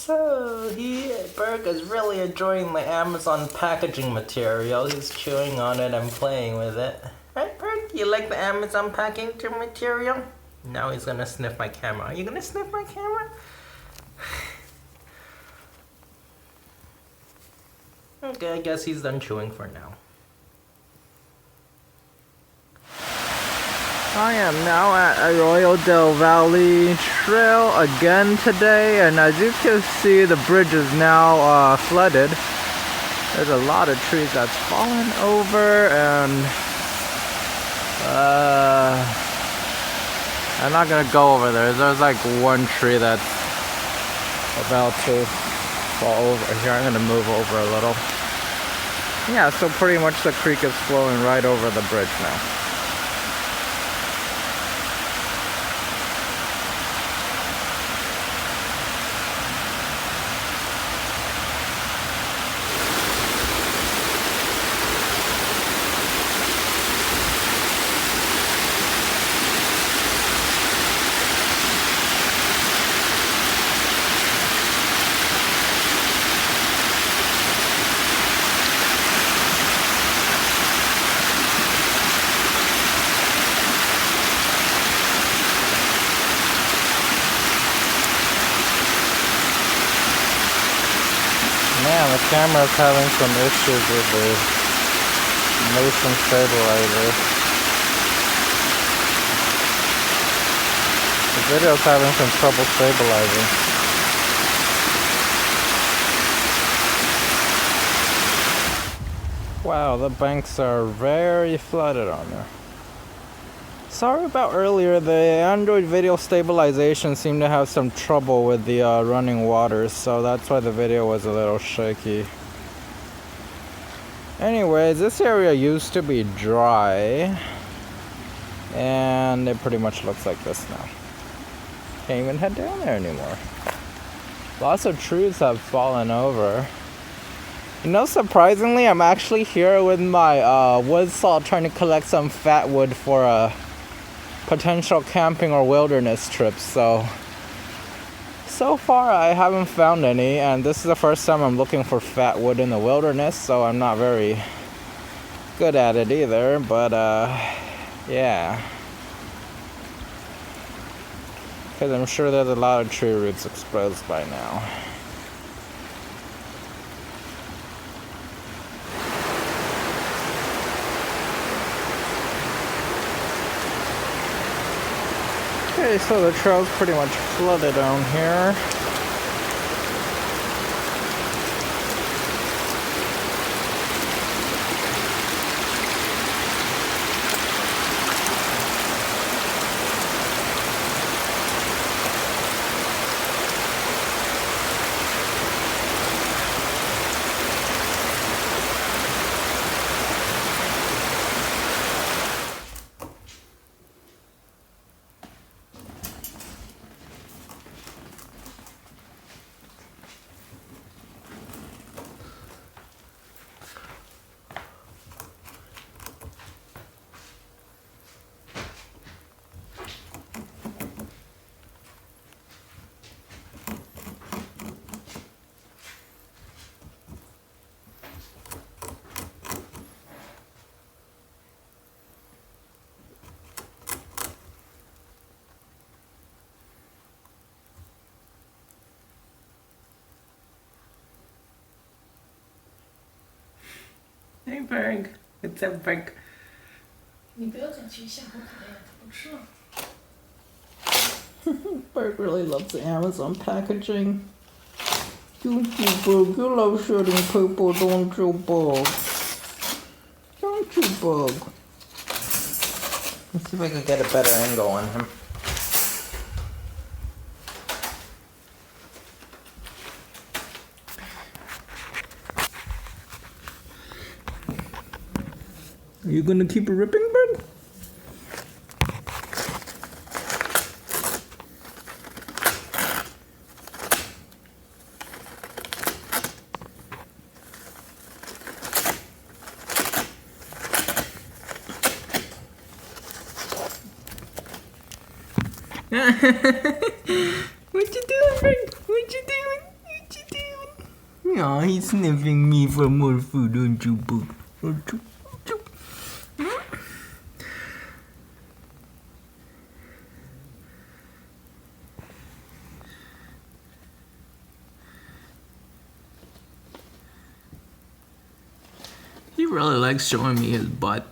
So Berg is really enjoying the Amazon packaging material. He's chewing on it and playing with it. Right, Berg? You like the Amazon packaging material? Now he's gonna sniff my camera. Are you gonna sniff my camera? Okay, I guess he's done chewing for now. I am now at Arroyo Del Valle Trail again today, and as you can see, the bridge is now flooded. There's a lot of trees that's fallen over, and I'm not gonna go over there. There's like one tree that's about to fall over here. I'm gonna move over a little. Yeah, so pretty much the creek is flowing right over the bridge now. Man, the camera's having some issues with the motion stabilizer. The video's having some trouble stabilizing. Wow, the banks are very flooded on there. Sorry about earlier, the Android video stabilization seemed to have some trouble with the running waters, so that's why the video was a little shaky. Anyways, this area used to be dry, and it pretty much looks like this now. Can't even head down there anymore. Lots of trees have fallen over. You know, surprisingly, I'm actually here with my wood saw trying to collect some fat wood for a potential camping or wilderness trips. So far I haven't found any, and this is the first time I'm looking for fat wood in the wilderness, so I'm not very good at it either, but yeah, because I'm sure there's a lot of tree roots exposed by now. Okay, so the trail's pretty much flooded down here. Hey Berg, it's a Berg. 你不要再去下火烤呀，它不吃了。 Berg really loves the Amazon packaging. Don't you, Berg? You love shooting people, don't you, Berg? Don't you, Berg? Let's see if I can get a better angle on him. Are you gonna keep ripping, Berg? What you doing, Berg? What you doing? Yeah, he's sniffing me for more food, don't you, Boo? Don't you? He really likes showing me his butt.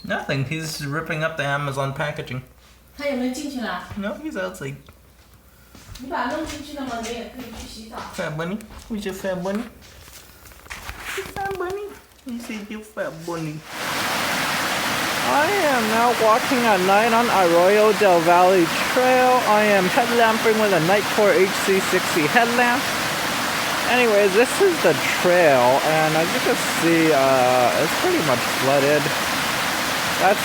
Nothing. He's ripping up the Amazon packaging. 他有没有进去了？ No, he's outside. 你把它弄进去了吗？你也可以去洗澡。 Fat bunny? Who's your fat bunny? Fat bunny? He said you fat bunny. I am now walking at night on Arroyo Del Valle Trail. I am headlamping with a Nightcore HC60 headlamp. Anyways, this is the trail, and as you can see, it's pretty much flooded. That's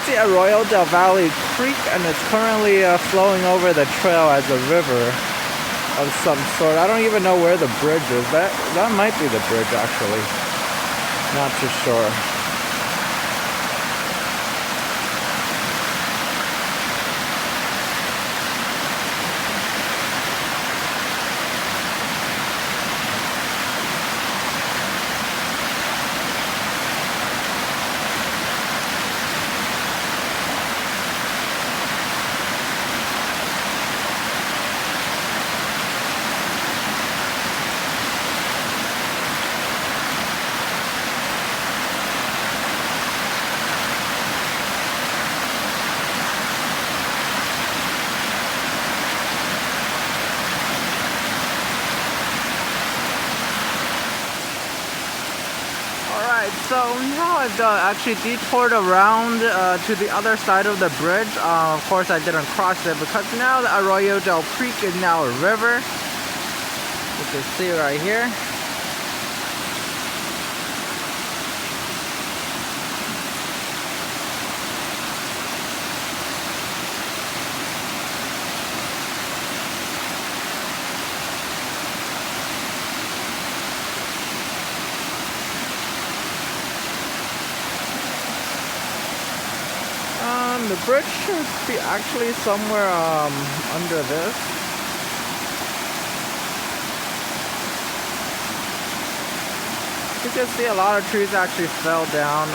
the Arroyo Del Valle Creek, and it's currently flowing over the trail as a river of some sort. I don't even know where the bridge is. That might be the bridge, actually. Not too sure. So now I've actually detoured around to the other side of the bridge. Of course I didn't cross it because now the Arroyo Del Creek is now a river. You can see right here. The bridge should be actually somewhere under this. You can see a lot of trees actually fell down.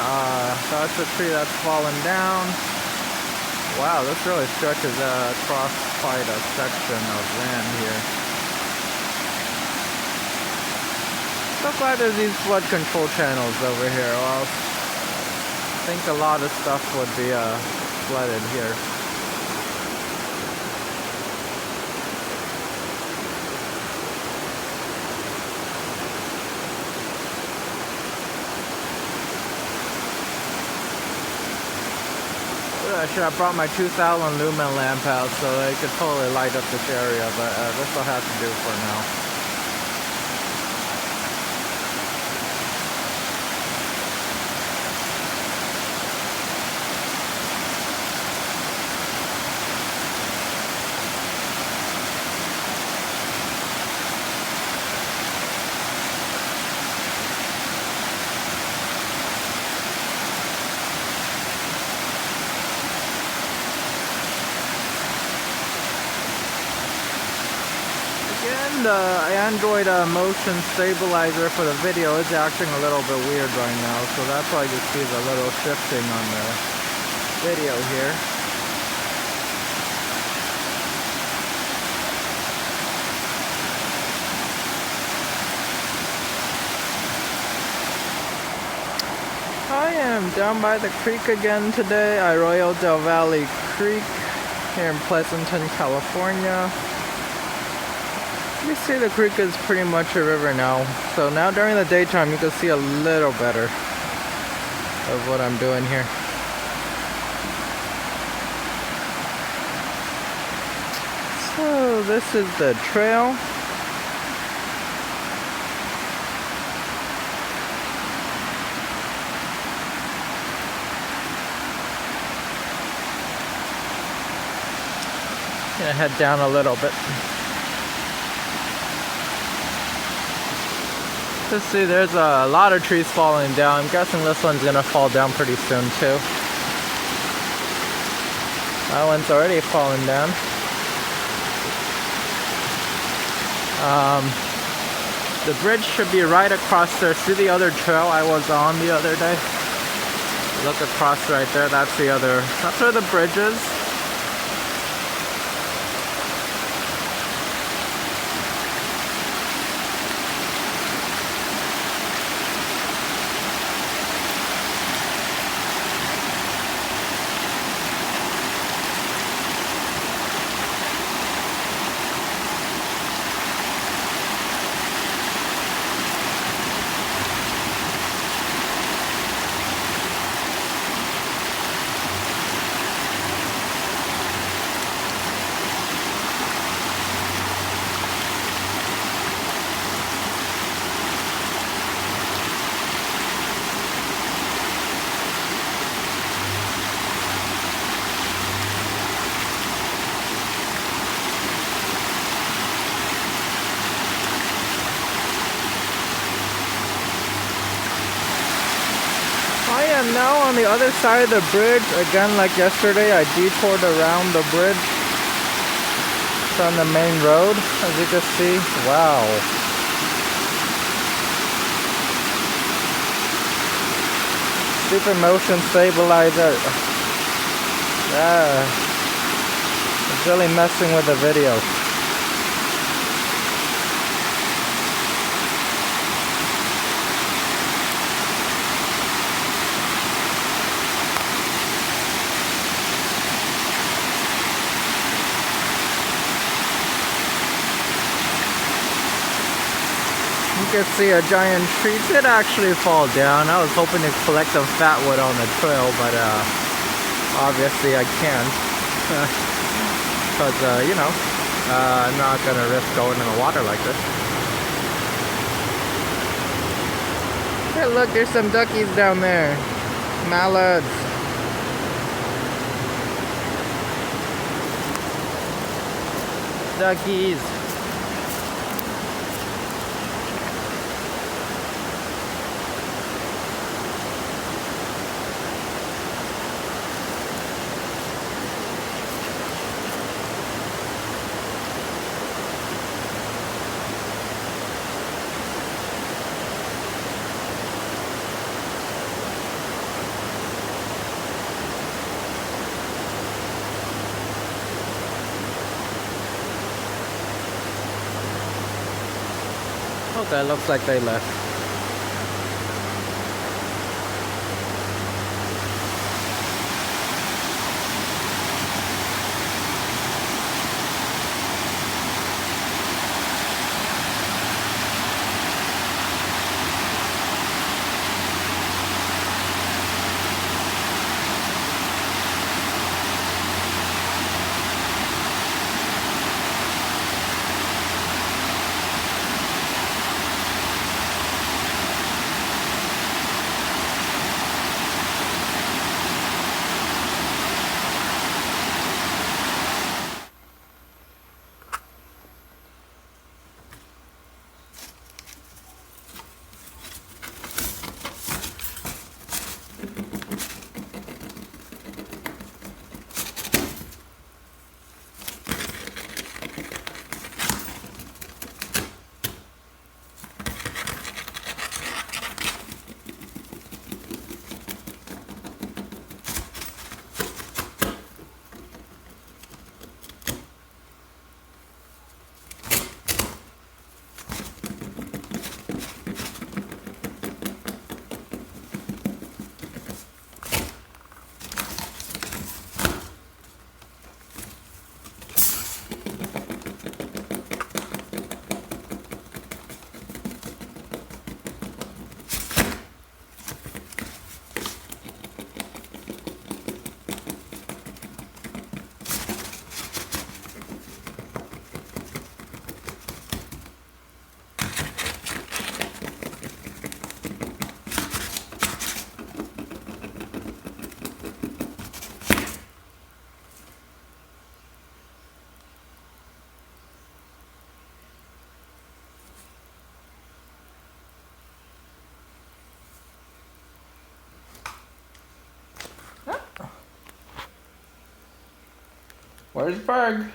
That's a tree that's fallen down. Wow, this really stretches across quite a section of land here. So glad there's these flood control channels over here, or else I think a lot of stuff would be flooded here. I should have brought my 2000 lumen lamp out so it could totally light up this area, but this will have to do for now. The Android motion stabilizer for the video is acting a little bit weird right now, so that's why you see the little shifting on the video here. I am down by the creek again today, Arroyo Del Valle Creek here in Pleasanton, California. You see the creek is pretty much a river now. So now during the daytime you can see a little better of what I'm doing here. So this is the trail. Gonna head down a little bit. Let's see, there's a lot of trees falling down. I'm guessing this one's gonna fall down pretty soon too. That one's already fallen down. The bridge should be right across there. See the other trail I was on the other day? Look across right there. That's where the bridge is. I am now on the other side of the bridge. Again, like yesterday, I detoured around the bridge from the main road, as you can see. Wow. Stupid motion stabilizer. Yeah. It's really messing with the video. You can see a giant tree did actually fall down. I was hoping to collect some fat wood on the trail, but obviously I can't. Because, you know, I'm not going to risk going in the water like this. Hey, look, there's some duckies down there. Mallards. Duckies. Okay, looks like they left. Where's Berg?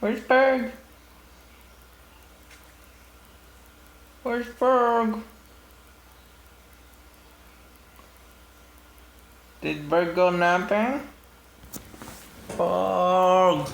Where's Berg? Where's Berg? Did Berg go napping? Berg!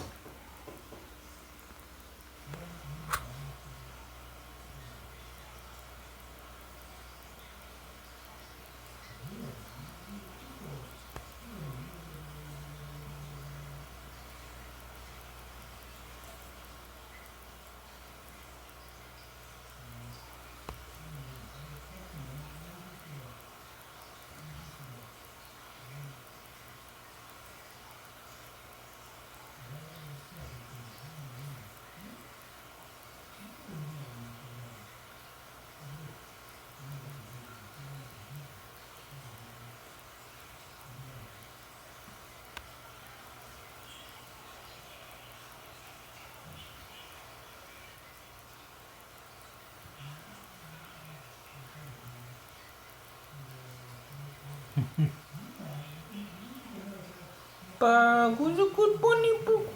Berg, who's a good bunny, Berg?